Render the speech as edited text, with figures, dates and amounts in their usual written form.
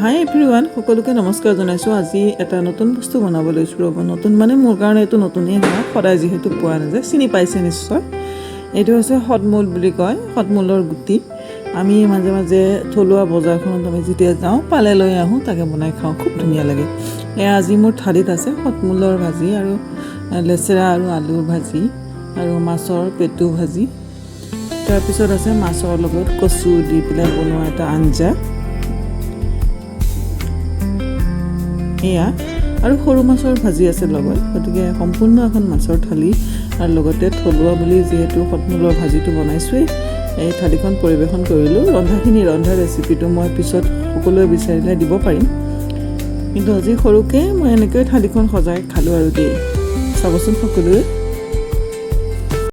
হাই everyone, সকলোকে নমস্কাৰ জনাইছোঁ। আজি এটা নতুন বস্তু বনাব লৈছোঁ ৰ'ব। নতুন মানে মোৰ কাৰণে এইটো নতুনেই হয়, সদায় যিহেতু পোৱা নাযায়। চিনি পাইছে নিশ্চয়। এইটো হৈছে সদমূল বুলি কয়, সদমূলৰ গুটি। আমি মাজে মাজে থলুৱা বজাৰখনত আমি যেতিয়া যাওঁ পালে লৈ আহোঁ, তাকে বনাই খাওঁ, খুব ধুনীয়া লাগে। এয়া আজি মোৰ থালিত আছে সদমূলৰ ভাজি আৰু লেচেৰা আৰু আলুৰ ভাজি আৰু মাছৰ পেটু ভাজি। তাৰপিছত আছে মাছৰ লগত কচু দি পেলাই বনোৱা এটা আঞ্জা, এয়া আৰু সৰু মাছৰ ভাজি আছে লগত। গতিকে সম্পূৰ্ণ এখন মাছৰ থালি আৰু লগতে থলুৱা বুলি যিহেতু সদমূলৰ ভাজিটো বনাইছোঁৱেই, এই থালিখন পৰিৱেশন কৰিলোঁ। ৰন্ধা ৰেচিপিটো মই পিছত সকলোৱে বিচাৰিলে দিব পাৰিম, কিন্তু আজি সৰুকৈ মই এনেকৈ থালিখন সজাই খালোঁ আৰু দেই। চাবচোন সকলোৱে।